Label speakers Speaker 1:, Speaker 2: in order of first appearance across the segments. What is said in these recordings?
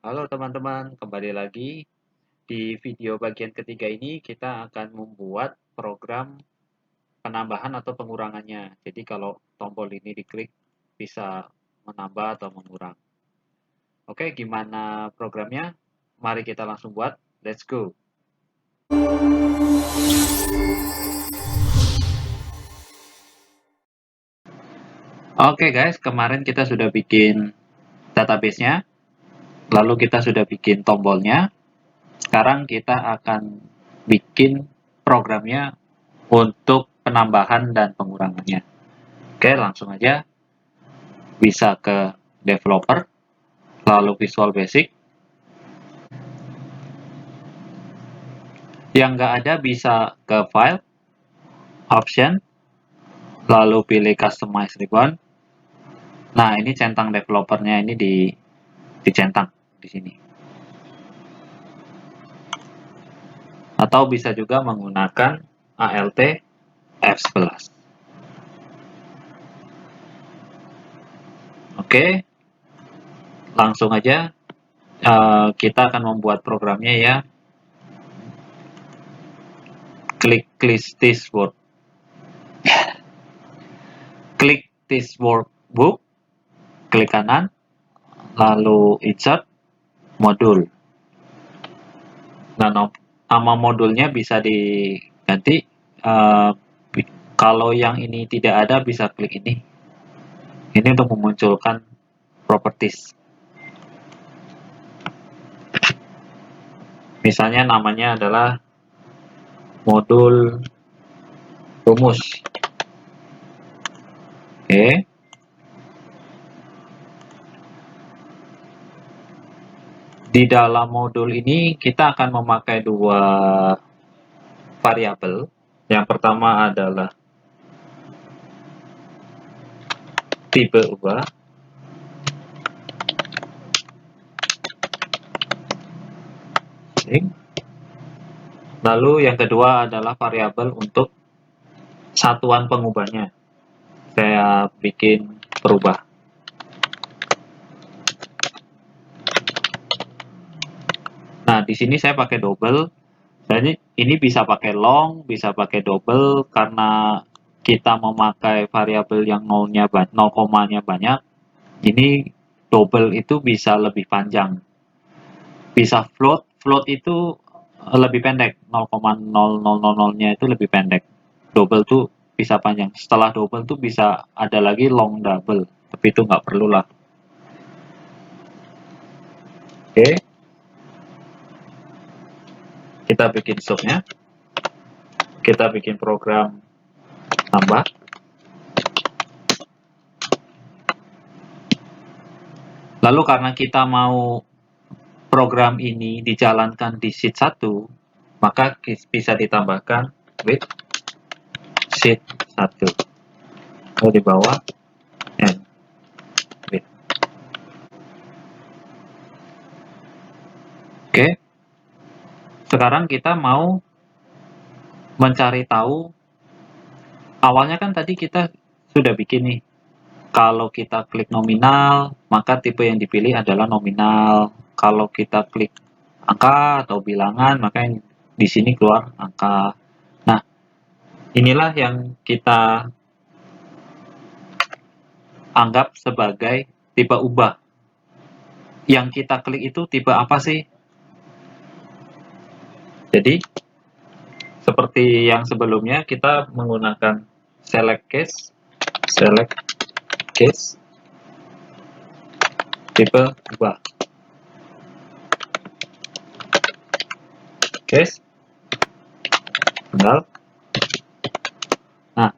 Speaker 1: Halo teman-teman, kembali lagi. Di video bagian ketiga ini kita akan membuat program penambahan atau pengurangannya. Jadi kalau tombol ini diklik bisa menambah atau mengurang. Oke, gimana programnya? Mari kita langsung buat. Let's go. Oke guys, kemarin kita sudah bikin database-nya, lalu kita sudah bikin tombolnya. Sekarang kita akan bikin programnya untuk penambahan dan pengurangannya. Oke, langsung aja bisa ke developer, lalu Visual Basic. Yang nggak ada bisa ke file, option, lalu pilih customize ribbon. Nah, ini centang developernya ini dicentang di sini. Atau bisa juga menggunakan ALT F11. Oke, langsung aja kita akan membuat programnya ya. Klik this word. Klik this workbook, klik kanan, lalu insert modul. Nah, nama modulnya bisa diganti. Kalau yang ini tidak ada, bisa klik ini. Ini untuk memunculkan properties. Misalnya namanya adalah modul rumus. Oke. Di dalam modul ini kita akan memakai dua variabel. Yang pertama adalah tipe ubah. Lalu yang kedua adalah variabel untuk satuan pengubahnya. Saya bikin perubah. Nah, di sini saya pakai double. Dan ini bisa pakai long, bisa pakai double karena kita memakai variabel yang 0 komanya banyak. Ini double itu bisa lebih panjang. Bisa float, float itu lebih pendek, 0,0000-nya itu lebih pendek. Double tuh bisa panjang. Setelah double tuh bisa ada lagi long double, tapi itu nggak perlu lah. Oke. Kita bikin subnya. Kita bikin program tambah. Lalu karena kita mau program ini dijalankan di sheet 1, maka bisa ditambahkan with sheet 1. Lalu di bawah and with. Oke. Sekarang kita mau mencari tahu, awalnya kan tadi kita sudah bikin nih. Kalau kita klik nominal, maka tipe yang dipilih adalah nominal. Kalau kita klik angka atau bilangan, maka yang di sini keluar angka. Nah, inilah yang kita anggap sebagai tipe ubah. Yang kita klik itu tipe apa sih? Jadi, seperti yang sebelumnya, kita menggunakan select case, tipe ubah. Case, tanggal. Nah,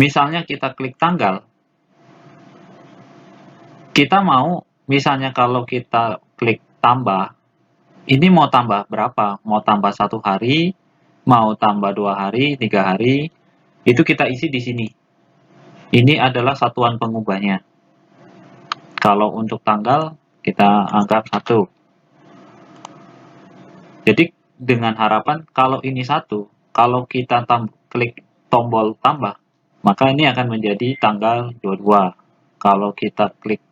Speaker 1: misalnya kita klik tanggal, kita mau, misalnya kalau kita klik tambah, ini mau tambah berapa? Mau tambah 1 hari, mau tambah 2 hari, 3 hari, itu kita isi di sini. Ini adalah satuan pengubahnya. Kalau untuk tanggal, kita anggap 1. Jadi dengan harapan kalau ini 1, kalau kita klik tombol tambah, maka ini akan menjadi tanggal 22. Kalau kita klik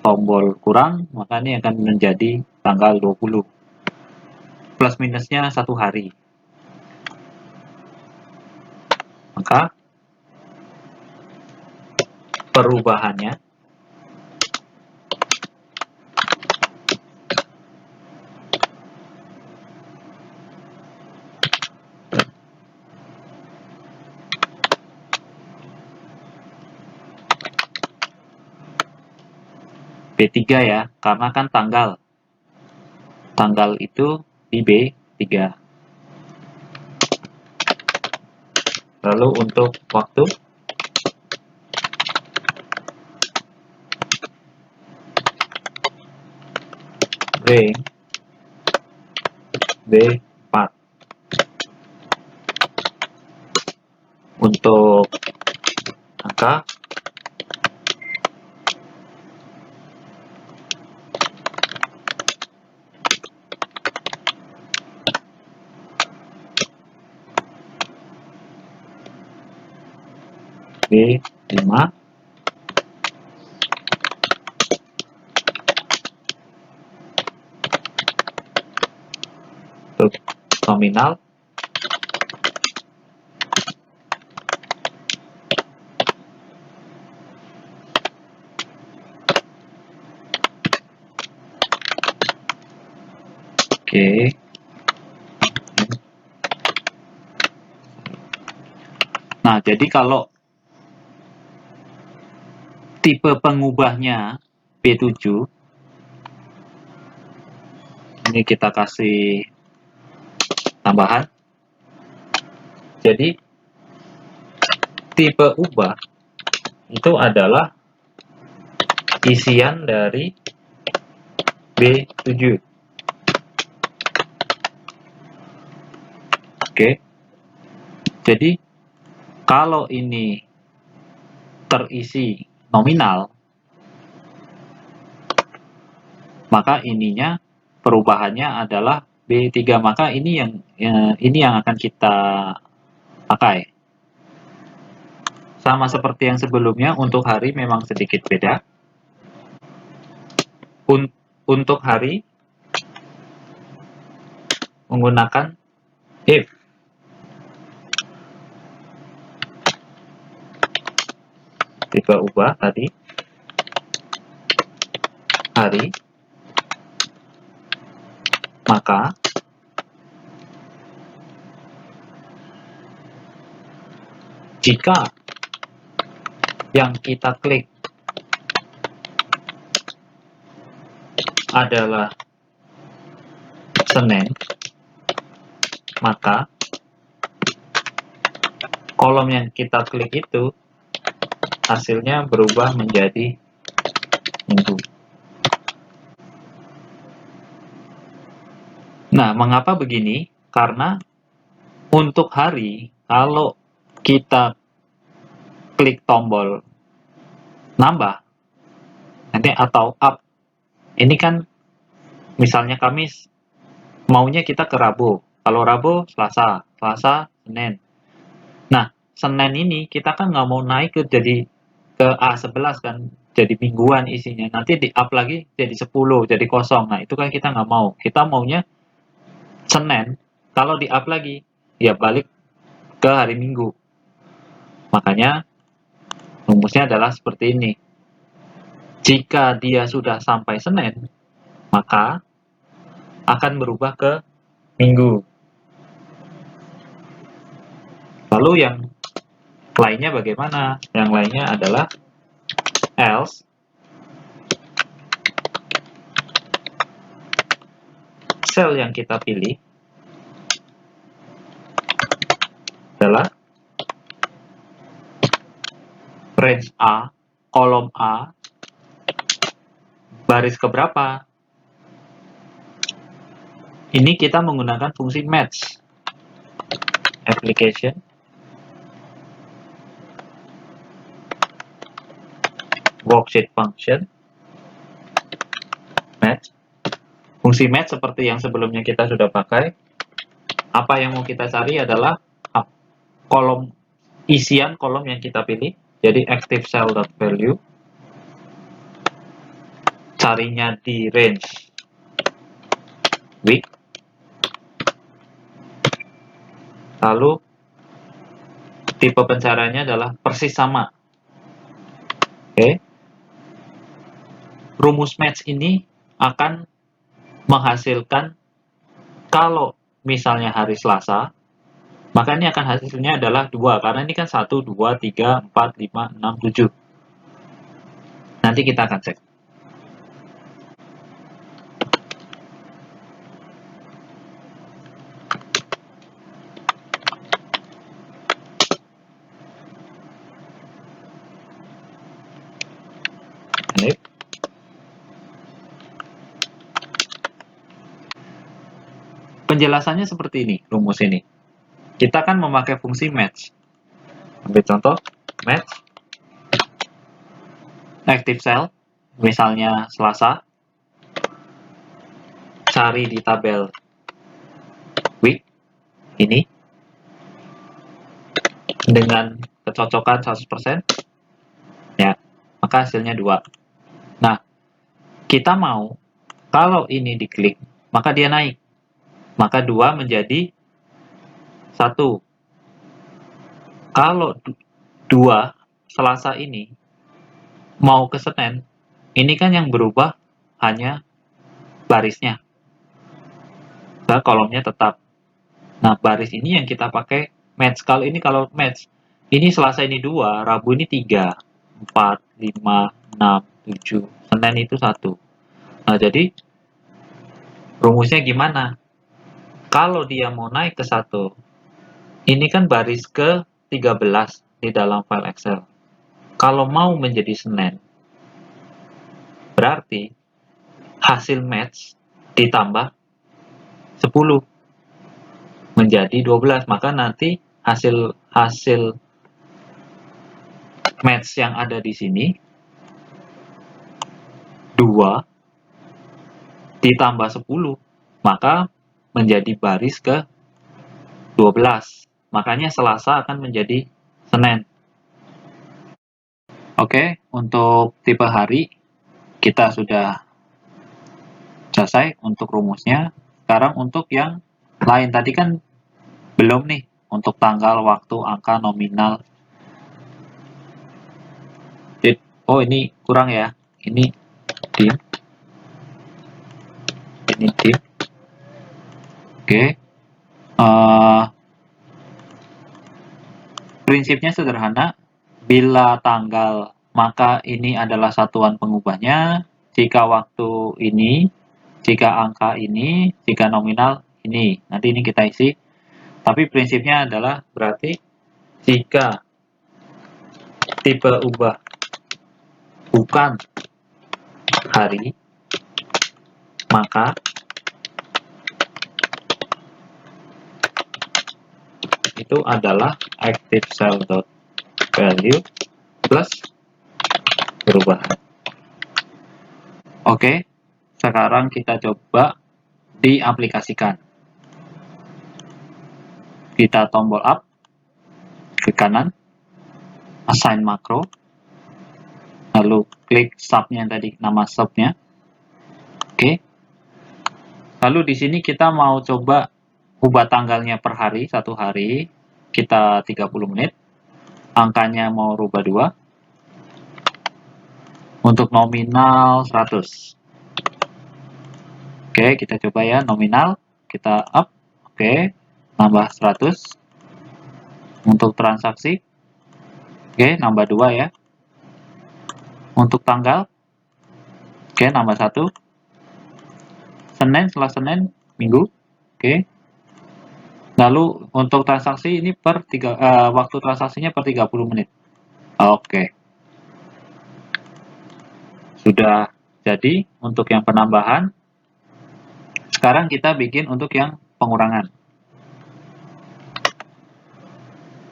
Speaker 1: tombol kurang, maka ini akan menjadi tanggal 20. Plus minusnya 1 hari. Maka perubahannya B3 ya, karena kan tanggal itu di B3. Lalu untuk waktu B4. Untuk angka B5. Untuk nominal Oke. Nah, jadi kalau tipe pengubahnya B7, ini kita kasih tambahan. Jadi tipe ubah itu adalah isian dari B7. Oke. Jadi kalau ini terisi nominal, maka ininya perubahannya adalah B3. Maka ini yang akan kita pakai. Sama seperti yang sebelumnya, untuk hari memang sedikit beda. Untuk hari menggunakan if. Tipe ubah tadi hari, maka jika yang kita klik adalah Senin, maka kolom yang kita klik itu hasilnya berubah menjadi Minggu. Nah, mengapa begini? Karena untuk hari, kalau kita klik tombol nambah nanti atau up, ini kan misalnya Kamis, maunya kita ke Rabu. Kalau Rabu, Selasa, Senin. Nah, Senin ini kita kan nggak mau naik ke A11 kan, jadi mingguan isinya. Nanti di up lagi jadi 10, jadi kosong. Nah, itu kan kita nggak mau. Kita maunya Senin, kalau di up lagi, ya balik ke hari Minggu. Makanya, rumusnya adalah seperti ini. Jika dia sudah sampai Senin, maka akan berubah ke Minggu. Lalu yang lainnya bagaimana? Yang lainnya adalah else sel yang kita pilih adalah range A, kolom A, baris keberapa? Ini kita menggunakan fungsi match. Application, worksheet function, match. Fungsi match seperti yang sebelumnya kita sudah pakai. Apa yang mau kita cari adalah isian kolom yang kita pilih. Jadi active cell.value carinya di range week, lalu tipe pencariannya adalah persis sama. Oke. Rumus match ini akan menghasilkan kalau misalnya hari Selasa, maka ini akan hasilnya adalah 2, karena ini kan 1, 2, 3, 4, 5, 6, 7. Nanti kita akan cek. Ini. Penjelasannya seperti ini, rumus ini. Kita kan memakai fungsi match. Ambil contoh, match active cell, misalnya Selasa, cari di tabel week ini dengan kecocokan 100%, ya, maka hasilnya 2. Nah, kita mau kalau ini diklik, maka dia naik. Maka 2 menjadi 1. Kalau 2 Selasa ini mau ke Senin, ini kan yang berubah hanya barisnya. Nah, kolomnya tetap. Nah, baris ini yang kita pakai match. Kalau match, ini Selasa ini 2, Rabu ini 3, 4, 5, 6, 7, Senin itu 1. Nah, jadi rumusnya gimana? Kalau dia mau naik ke 1, ini kan baris ke 13 di dalam file Excel. Kalau mau menjadi Senin, berarti hasil match ditambah 10 menjadi 12. Maka nanti hasil match yang ada di sini 2 ditambah 10, maka menjadi baris ke 12. Makanya Selasa akan menjadi Senin. Oke, untuk tipe hari kita sudah selesai untuk rumusnya. Sekarang untuk yang lain, tadi kan belum nih, untuk tanggal, waktu, angka, nominal. Oh, ini kurang ya. Ini dim. Ini dim. Oke. Prinsipnya sederhana. Bila tanggal, maka ini adalah satuan pengubahnya. Jika waktu ini, jika angka ini, jika nominal ini. Nanti ini kita isi. Tapi prinsipnya adalah berarti jika tipe ubah bukan hari, maka itu adalah active cell dot value plus perubahan. Oke, sekarang kita coba diaplikasikan. Kita tombol up, klik kanan, assign makro, lalu klik subnya tadi, nama subnya. Oke. Lalu di sini kita mau coba ubah tanggalnya per hari, 1 hari, kita 30 menit. Angkanya mau rubah 2. Untuk nominal 100. Oke, kita coba ya, nominal, kita up, oke, nambah 100. Untuk transaksi, oke, nambah 2 ya. Untuk tanggal, oke, nambah 1. Senin, setelah Senin, Minggu, oke. Lalu untuk transaksi ini waktu transaksinya per 30 menit. Oke. Sudah jadi untuk yang penambahan. Sekarang kita bikin untuk yang pengurangan.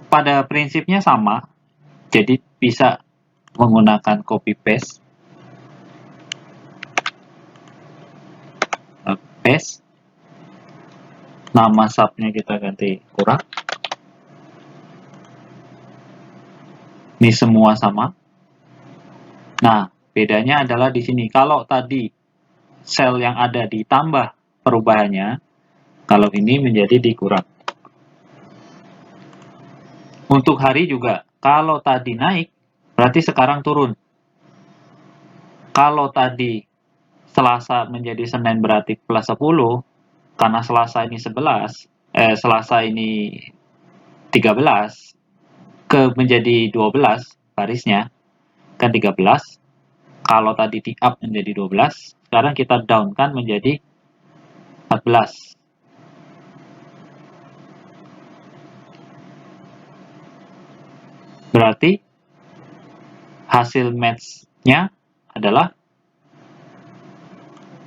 Speaker 1: Pada prinsipnya sama, jadi bisa menggunakan copy paste, nama subnya kita ganti kurang, ini semua sama. Nah, Bedanya adalah di sini. Kalau tadi sel yang ada ditambah perubahannya, kalau ini menjadi dikurang. Untuk hari juga, kalau tadi naik, berarti sekarang turun. Kalau tadi Selasa menjadi Senin berarti plus 10, karena Selasa ini 11, Selasa ini 13, menjadi 12 barisnya, kan 13. Kalau tadi di up menjadi 12, sekarang kita down kan menjadi 14. Berarti hasil match-nya adalah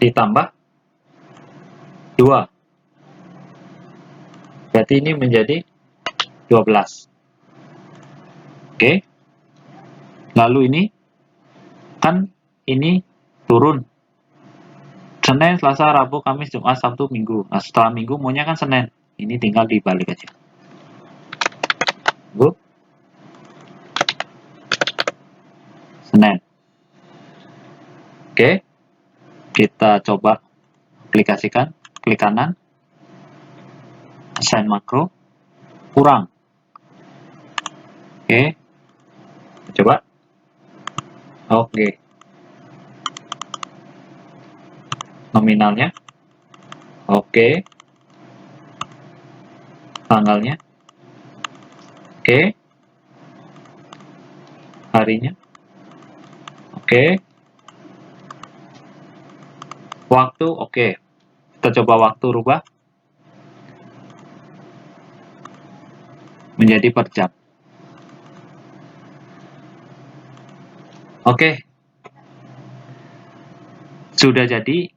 Speaker 1: ditambah 2. Berarti ini menjadi 12. Oke. Lalu ini kan ini turun. Senin, Selasa, Rabu, Kamis, Jumat, Sabtu, Minggu. Nah, setelah Minggu maunya kan Senin. Ini tinggal dibalik aja. Bu. Senin. Oke. Kita coba aplikasikan. Klik kanan. Assign makro. Kurang. Oke. Coba. Oke. Nominalnya. Oke. Tanggalnya. Oke. Harinya. Oke. Waktu. Oke. Kita coba waktu rubah menjadi per jam. Oke. Sudah jadi.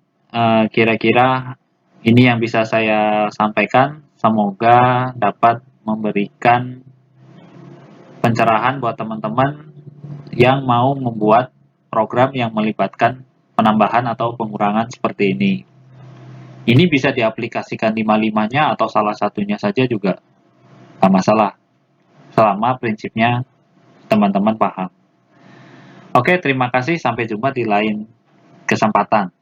Speaker 1: Kira-kira ini yang bisa saya sampaikan. Semoga dapat memberikan pencerahan buat teman-teman yang mau membuat program yang melibatkan penambahan atau pengurangan seperti ini. Ini bisa diaplikasikan 5-5-nya atau salah satunya saja juga nggak masalah, selama prinsipnya teman-teman paham. Oke, terima kasih. Sampai jumpa di lain kesempatan.